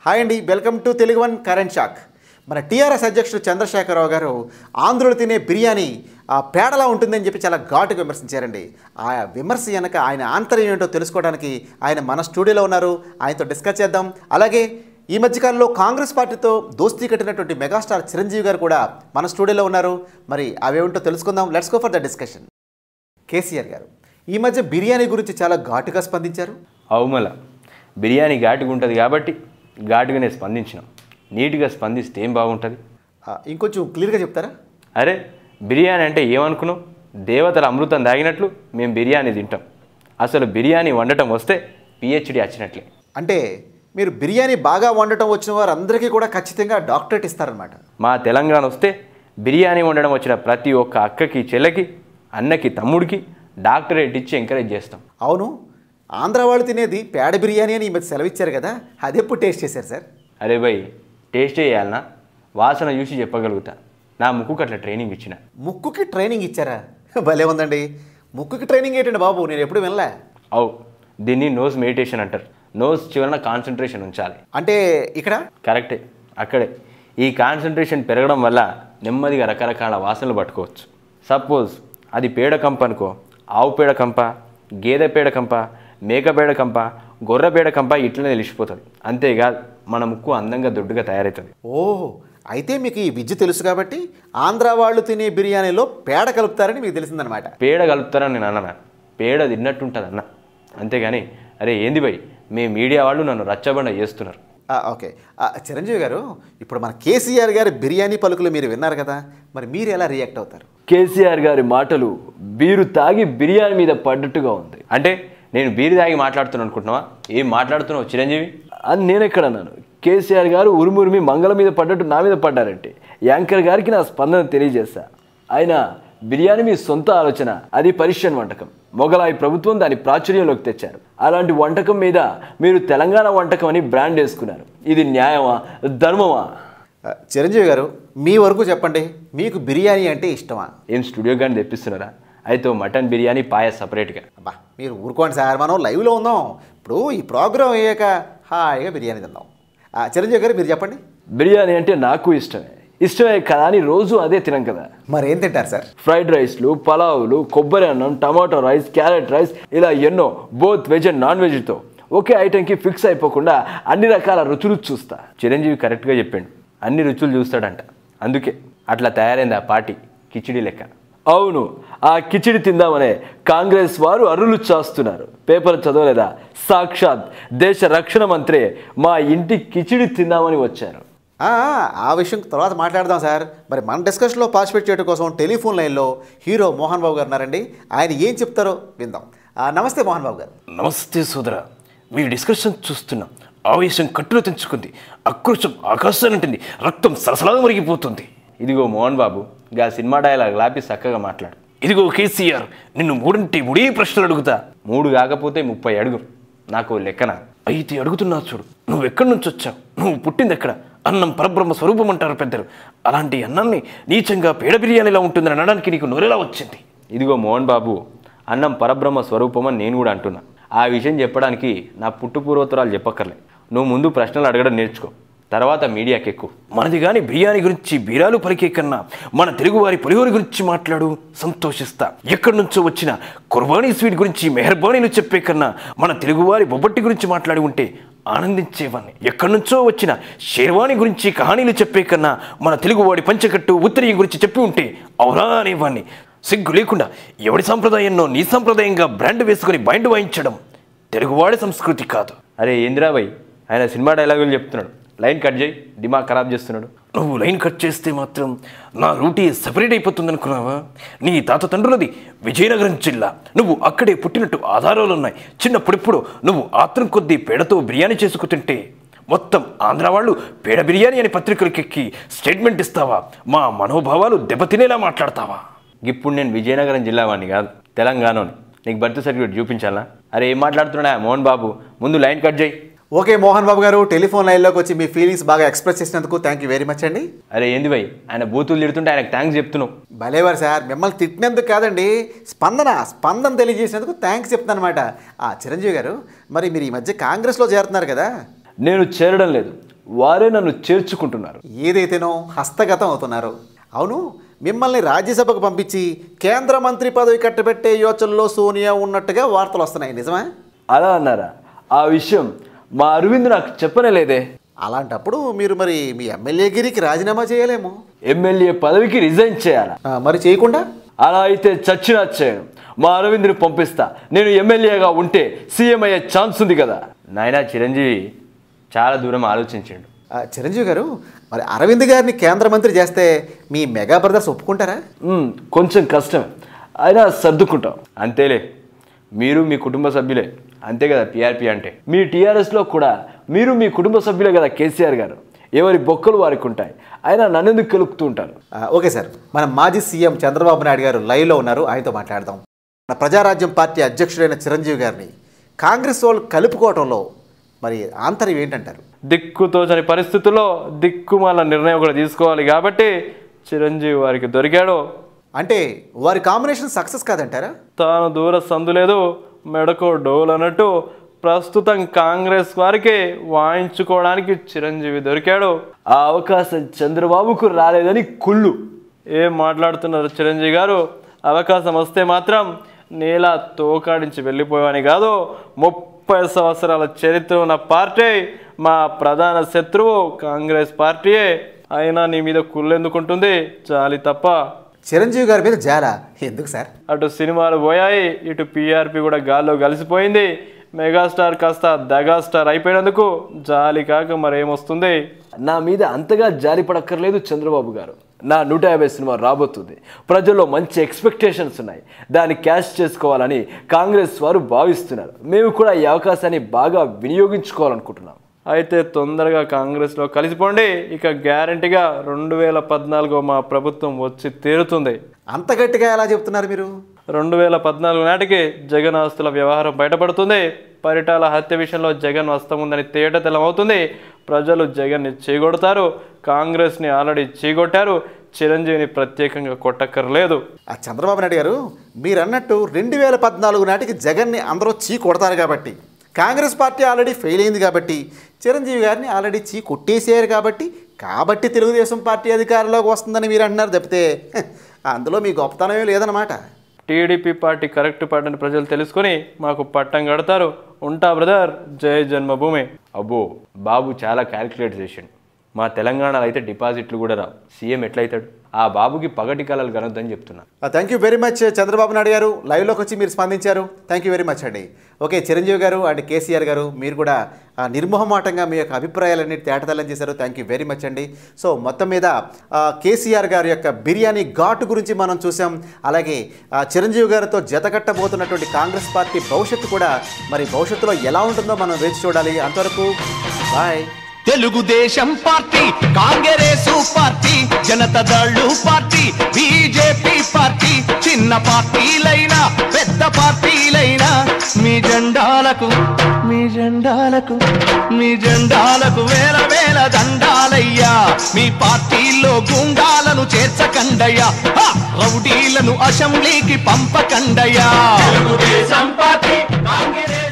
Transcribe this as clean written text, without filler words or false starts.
Hi అండి, welcome to Telugu one current shock. మన TRS అధ్యక్షుడు చంద్రశేఖరరావు గారు ఆంధ్రులు తినే బిర్యానీ పేడలా ఉంటుందని చెప్పి చాలా ఘాటుగా విమర్శించారండి. ఆ విమర్శ వెనక ఆయన ఆంతర్యం ఏంటో తెలుసుకోవడానికి ఆయన మన స్టూడియోలో ఉన్నారు. ఆయనతో డిస్కస్ చేద్దాం. అలాగే ఈ మధ్యకాలంలో కాంగ్రెస్ పార్టీతో దోస్తీ కట్టినటువంటి మెగాస్టార్ చిరంజీవి గారు కూడా మన స్టూడియోలో ఉన్నారు. మరి అవేమిటో తెలుసుకుందాం. Let's go for the discussion. KCR గారు ఈ మధ్య బిర్యానీ గురించి చాలా ఘాటుగా స్పందించారు. అవుమల బిర్యానీ ఘాటుగా ఉంటుంది కాబట్టి ఘాటుగానే స్పందించినాం. నీట్గా స్పందిస్తే ఏం బాగుంటుంది? ఇంకొంచెం క్లియర్గా చెప్తారా? అరే బిర్యానీ అంటే ఏమనుకున్నాం? దేవతల అమృతం తాగినట్లు మేము బిర్యానీ తింటాం. అసలు బిర్యానీ వండటం వస్తే పిహెచ్డి వచ్చినట్లే. అంటే మీరు బిర్యానీ బాగా వండటం వచ్చిన వారు అందరికీ కూడా ఖచ్చితంగా డాక్టరేట్ ఇస్తారనమాట. మా తెలంగాణ వస్తే బిర్యానీ వండడం వచ్చిన ప్రతి ఒక్క అక్కకి, చెల్లెకి, అన్నకి, తమ్ముడికి డాక్టరేట్ ఇచ్చి ఎంకరేజ్ చేస్తాం. అవును, ఆంధ్ర వాళ్ళు తినేది పేడ బిర్యానీ అని ఈ మధ్య సెలవిచ్చారు కదా, అది ఎప్పుడు టేస్ట్ చేశారు సార్? అరే భయ్, టేస్ట్ చేయాలన్నా వాసన చూసి చెప్పగలుగుతా. నా ముక్కుకు అట్లా ట్రైనింగ్ ఇచ్చిన. ముక్కుకి ట్రైనింగ్ ఇచ్చారా? భలే ఉందండి. ముక్కుకి ట్రైనింగ్ ఏంటండి బాబు, నేను ఎప్పుడు వినలే. అవు, దీన్ని నోస్ మెడిటేషన్ అంటారు. నోస్ చివరన కాన్సన్ట్రేషన్ ఉంచాలి. అంటే ఇక్కడ కరెక్టే, అక్కడే. ఈ కాన్సన్ట్రేషన్ పెరగడం వల్ల నెమ్మదిగా రకరకాల వాసనలు పట్టుకోవచ్చు. సపోజ్ అది పేడ కంప అనుకో, ఆవు పేడ కంప, గేదె పేడ కంప, మేక పేడ కంప, గొర్రె పేడ కంప ఇట్లనే తెలిసిపోతుంది. అంతేకాదు మన ముక్కు అందంగా దొడ్డుగా తయారవుతుంది. ఓహో, అయితే మీకు ఈ విద్య తెలుసు కాబట్టి ఆంధ్ర వాళ్ళు తినే బిర్యానీలో పేడ కలుపుతారని మీకు తెలిసిందనమాట. పేడ కలుపుతారని నేను అన్నా, పేడ తిన్నట్టుంటుంది అన్న. అంతేగాని అరే ఏంది భయ్, మీ మీడియా వాళ్ళు నన్ను రచ్చబండ చేస్తున్నారు. ఓకే, చిరంజీవి గారు, ఇప్పుడు మన కేసీఆర్ గారి బిర్యానీ పలుకులు మీరు విన్నారు కదా, మరి మీరు ఎలా రియాక్ట్ అవుతారు? కేసీఆర్ గారి మాటలు బీరు తాగి బిర్యానీ మీద పడ్డట్టుగా ఉంది. అంటే నేను బీరు తాగి మాట్లాడుతున్నాను అనుకుంటున్నావా? ఏం మాట్లాడుతున్నావు చిరంజీవి అని నేను ఎక్కడ అన్నాను? కేసీఆర్ గారు ఉరుమురిమి మంగళ మీద పడ్డట్టు నా మీద పడ్డారంటే యాంకర్ గారికి నా స్పందన తెలియజేస్తా. ఆయన బిర్యానీ మీ సొంత ఆలోచన, అది పర్షియన్ వంటకం. మొఘలాయి ప్రభుత్వం దాని ప్రాచుర్యంలోకి తెచ్చారు. అలాంటి వంటకం మీద మీరు తెలంగాణ వంటకం అని బ్రాండ్ వేసుకున్నారు. ఇది న్యాయమా, ధర్మమా? చిరంజీవి గారు, మీ వరకు చెప్పండి, మీకు బిర్యానీ అంటే ఇష్టమా? ఏం స్టూడియో కానీ తెప్పిస్తున్నారా? అయితే మటన్ బిర్యానీ పాయ సపరేట్గా. అబ్బా మీరు ఊరుకోండి సార్, మనం లైవ్లో ఉందాం. ఇప్పుడు ఈ ప్రోగ్రాం అయ్యాక హాయిగా బిర్యానీ తిందాం. చిరంజీవి గారు మీరు చెప్పండి. బిర్యానీ అంటే నాకు ఇష్టమే కదా అని రోజు అదే తినం కదా. మరి ఏం తింటారు సార్? ఫ్రైడ్ రైస్లు, పలావులు, కొబ్బరి అన్నం, టమాటో రైస్, క్యారెట్ రైస్, ఇలా ఎన్నో, బోత్ వెజ్ అండ్ నాన్ వెజ్తో. ఒకే ఐటెంకి ఫిక్స్ అయిపోకుండా అన్ని రకాల రుచులు చూస్తా. చిరంజీవి కరెక్ట్గా చెప్పాడు, అన్ని రుచులు చూస్తాడంట. అందుకే అట్లా తయారైంది ఆ పార్టీ, కిచిడి లెక్క. అవును, ఆ కిచిడి తిందామనే కాంగ్రెస్ వారు అరులు చేస్తున్నారు. పేపర్ చదవలేదా? సాక్షాత్ దేశ రక్షణ మంత్రి మా ఇంటి కిచిడి తిందామని వచ్చారు. ఆ విషయం తర్వాత మాట్లాడదాం సార్. మరి మన డిస్కషన్లో పార్టిసిపేట్ చేయడం కోసం టెలిఫోన్ లైన్లో హీరో మోహన్ బాబు గారు ఉన్నారండి. ఆయన ఏం చెప్తారో విందాం. నమస్తే మోహన్ బాబు గారు. నమస్తే సోదరా, మీ డిస్కషన్ చూస్తున్నాం. ఆవేశం కట్టులు తెంచుకుంది, ఆక్రోశం ఆకాశానంటుంది, రక్తం సరసలాగా మరిగిపోతుంది. ఇదిగో మోహన్ బాబు, గా సినిమా డైలాగ్ లాపి చక్కగా మాట్లాడు. ఇదిగో కేసీఆర్, నిన్ను మూడే ప్రశ్నలు అడుగుతా. 3 కాకపోతే 30 అడుగు. నాకు లెక్కన అయితే అడుగుతున్నా చూడు. నువ్వు ఎక్కడి నుంచి వచ్చావు? నువ్వు పుట్టింది ఎక్కడ? అన్నం పరబ్రహ్మ స్వరూపం అంటారు పెద్దలు. అలాంటి అన్నాన్ని నీచంగా పేడ బిర్యానీలా ఉంటుందని అనడానికి నీకు నోరెలా వచ్చింది? ఇదిగో మోహన్ బాబు, అన్నం పరబ్రహ్మ స్వరూపం అని నేను కూడా అంటున్నా. ఆ విషయం చెప్పడానికి నా పుట్టుపూర్వోత్తరాలు చెప్పక్కర్లే. నువ్వు ముందు ప్రశ్నలు అడగడం నేర్చుకో, తర్వాత మీడియాకి ఎక్కువ. మనది కానీ బిర్యానీ గురించి బీరాలు పలికే కన్నా మన తెలుగువారి పులిహోర గురించి మాట్లాడు, సంతోషిస్తా. ఎక్కడి నుంచో వచ్చిన కుర్బానీ స్వీట్ గురించి మెహర్బానీలు చెప్పే కన్నా మన తెలుగువారి బొబ్బట్టి గురించి మాట్లాడి ఉంటే ఆనందించేవాడిని. ఎక్కడి నుంచో వచ్చిన షేర్వాణి గురించి కహానీలు చెప్పే కన్నా మన తెలుగువాడి పంచకట్టు ఉత్తరీయం గురించి చెప్పి ఉంటే అవునా అనేవాడిని. సిగ్గు లేకుండా ఎవడి సాంప్రదాయంలో నీ సాంప్రదాయంగా బ్రాండ్ వేసుకుని బైండ్ వాయించడం తెలుగువాడి సంస్కృతి కాదు. అరే ఇందిరాబాయ్, ఆయన సినిమా డైలాగులు చెప్తున్నాడు, లైన్ కట్ చేయి, దిమాగ్ ఖరాబ్ చేస్తున్నాడు. నువ్వు లైన్ కట్ చేస్తే మాత్రం నా రూటీ సెపరేట్ అయిపోతుంది అనుకున్నావా? నీ తాత తండ్రులది విజయనగరం జిల్లా, నువ్వు అక్కడే పుట్టినట్టు ఆధారాలు ఉన్నాయి. చిన్నప్పుడెప్పుడు నువ్వు ఆత్రం కొద్దీ పేడతో బిర్యానీ చేసుకు తింటే మొత్తం ఆంధ్ర వాళ్ళు పేడ బిర్యానీ అని పత్రికలకెక్కి స్టేట్మెంట్ ఇస్తావా? మా మనోభావాలు దెబ్బతినేలా మాట్లాడతావా? ఇప్పుడు నేను విజయనగరం జిల్లా వాడిని కాదు, తెలంగాణని. నీకు బర్త్ సర్టిఫికేట్ చూపించాలా? అరే ఏం మాట్లాడుతున్నా మోహన్ బాబు, ముందు లైన్ కట్ చేయి. ఓకే మోహన్ బాబు గారు, టెలిఫోన్ లైన్లోకి వచ్చి మీ ఫీలింగ్స్ బాగా ఎక్స్ప్రెస్ చేసినందుకు థ్యాంక్ యూ వెరీ మచ్ అండి. అరే ఏంది భయ్, ఆయన బూతులు తిడుతుంటే ఆయనకు థ్యాంక్స్ చెప్తున్నావు. భలేవారు సార్, మిమ్మల్ని తిట్టినందుకు కాదండి, స్పందన తెలియజేసినందుకు థ్యాంక్స్ చెప్తాను అనమాట. చిరంజీవి గారు, మరి మీరు ఈ మధ్య కాంగ్రెస్లో చేరుతున్నారు కదా? నేను చేరడం లేదు, వారే నన్ను చేర్చుకుంటున్నారు. ఏదైతేనో హస్తగతం అవుతున్నారు. అవును, మిమ్మల్ని రాజ్యసభకు పంపించి కేంద్ర మంత్రి పదవి కట్టబెట్టే యోచనలో సోనియా ఉన్నట్టుగా వార్తలు వస్తున్నాయి, నిజమా? అలా అన్నారా? ఆ విషయం మా అరవింద్ నాకు చెప్పనే లేదే. అలాంటప్పుడు మీరు మరి మీ ఎమ్మెల్యేగిరికి రాజీనామా చేయలేము. ఎమ్మెల్యే పదవికి రిజైన్ చేయాలా? మరి చేయకుండా? అలా అయితే చచ్చినా చేయను. మా అరవింద్ని పంపిస్తా. నేను ఎమ్మెల్యేగా ఉంటే సీఎం అయ్యే ఛాన్స్ ఉంది కదా. నాయనా చిరంజీవి చాలా దూరం ఆలోచించాడు. చిరంజీవి గారు, మరి అరవింద్ గారిని కేంద్ర మంత్రి చేస్తే మీ మెగా బ్రదర్స్ ఒప్పుకుంటారా? కొంచెం కష్టం, అయినా సర్దుకుంటాం. అంతేలే, మీరు మీ కుటుంబ సభ్యులే, అంతే కదా పీఆర్పీ అంటే. మీ టీఆర్ఎస్లో కూడా మీరు మీ కుటుంబ సభ్యులే కదా కేసీఆర్ గారు. ఎవరి బొక్కలు వారికి ఉంటాయి, అయినా నన్నెందుకు కెలుపుతూ ఉంటారు. ఓకే సార్, మన మాజీ సీఎం చంద్రబాబు నాయుడు గారు లైవ్లో ఉన్నారు, ఆయనతో మాట్లాడదాం. మన ప్రజారాజ్యం పార్టీ అధ్యక్షుడైన చిరంజీవి గారిని కాంగ్రెస్ వాళ్ళు కలుపుకోవటంలో మరి ఆంతర్యం ఏంటంటారు? దిక్కుతోచని పరిస్థితుల్లో దిక్కుమాల నిర్ణయం కూడా తీసుకోవాలి కాబట్టి చిరంజీవి వారికి దొరికాడు. అంటే వారి కాంబినేషన్ సక్సెస్ కాదంటారా? తాను దూర సందు లేదు మెడకో డోల్ అన్నట్టు ప్రస్తుతం కాంగ్రెస్ వారికి వాయించుకోవడానికి చిరంజీవి దొరికాడు. ఆ అవకాశం చంద్రబాబుకు రాలేదని కుళ్ళు. ఏం మాట్లాడుతున్నారు చిరంజీవి గారు? అవకాశం వస్తే మాత్రం నీలా తోకాడించి వెళ్ళిపోయాని కాదు. 30 సంవత్సరాల చరిత్ర ఉన్న పార్టీ, మా ప్రధాన శత్రువు కాంగ్రెస్ పార్టీయే. అయినా నీ మీద కుళ్ళు ఎందుకుంటుంది? జాలి తప్ప. చిరంజీవి గారి మీద జాలా ఎందుకు సార్? అటు సినిమాలు పోయాయి, ఇటు పీఆర్పీ కూడా గాల్లో కలిసిపోయింది. మెగాస్టార్ కాస్త దగాస్టార్ అయిపోయినందుకు జాలి కాక మరేమొస్తుంది? నా మీద అంతగా జాలి పడక్కర్లేదు చంద్రబాబు గారు. నా 150 సినిమా రాబోతుంది. ప్రజల్లో మంచి ఎక్స్పెక్టేషన్స్ ఉన్నాయి. దాన్ని క్యాష్ చేసుకోవాలని కాంగ్రెస్ వారు భావిస్తున్నారు. మేము కూడా ఈ అవకాశాన్ని బాగా వినియోగించుకోవాలనుకుంటున్నాం. అయితే తొందరగా కాంగ్రెస్లో కలిసిపోండి. ఇక గ్యారంటీగా 2014 మా ప్రభుత్వం వచ్చి తీరుతుంది. అంత గట్టిగా ఎలా చెప్తున్నారు మీరు? 2014 నాటికి జగన్ ఆస్తుల వ్యవహారం బయటపడుతుంది. పరిటాల హత్య విషయంలో జగన్ వస్తముందని తేటతెల్లమవుతుంది. ప్రజలు జగన్ని చీగొడతారు. కాంగ్రెస్ని ఆల్రెడీ చీగొట్టారు. చిరంజీవిని ప్రత్యేకంగా కొట్టక్కర్లేదు. చంద్రబాబు నాయుడు గారు, మీరు అన్నట్టు 2014 నాటికి జగన్ని అందరూ చీ కొడతారు కాబట్టి, కాంగ్రెస్ పార్టీ ఆల్రెడీ ఫెయిల్ అయింది కాబట్టి, చిరంజీవి గారిని ఆల్రెడీ చీ కొట్టేసారు కాబట్టి తెలుగుదేశం పార్టీ అధికారంలోకి వస్తుందని మీరు అంటున్నారు తప్పితే అందులో మీ గొప్పతనమే లేదన్నమాట. టీడీపీ పార్టీ కరెక్ట్ పార్టీని ప్రజలు తెలుసుకొని మాకు పట్టం కడతారు. ఉంటా బ్రదర్, జై జన్మభూమి. అబ్బో, బాబు చాలా క్యాల్కులేట్ చేసిండు. మా తెలంగాణలో అయితే డిపాజిట్లు కూడా రావు. సీఎం ఎట్లయితాడు? ఆ బాబుకి పగటి కళలు కనొద్దని చెప్తున్నా. Thank you very much Chandrababu Naidu గారు, లైవ్లోకి వచ్చి మీరు స్పందించారు. థ్యాంక్ యూ వెరీ మచ్ అండి. ఓకే, చిరంజీవి గారు అండ్ కేసీఆర్ గారు, మీరు కూడా నిర్మోహమాటంగా మీ యొక్క అభిప్రాయాలన్నీ తేటతెల్లం చేశారు. థ్యాంక్ యూ వెరీ మచ్ అండి. సో మొత్తం మీద కేసీఆర్ గారి యొక్క బిర్యానీ ఘాటు గురించి మనం చూసాం. అలాగే చిరంజీవి గారితో జతకట్టబోతున్నటువంటి కాంగ్రెస్ పార్టీ భవిష్యత్తు కూడా మరి భవిష్యత్తులో ఎలా ఉంటుందో మనం వేచి చూడాలి. అంతవరకు bye. Telugu Desam party, Congress party, Janata Dal party, BJP party, చిన్న పార్టీలైనా పెద్ద పార్టీలైనా మీ జెండాలకు వేల వేల దండాలయ్యా. మీ పార్టీల్లో గుండాలను చేర్చకండయ్యా, రౌడీలను అసెంబ్లీకి పంపకండయ్యా. తెలుగుదేశం పార్టీ, కాంగ్రెస్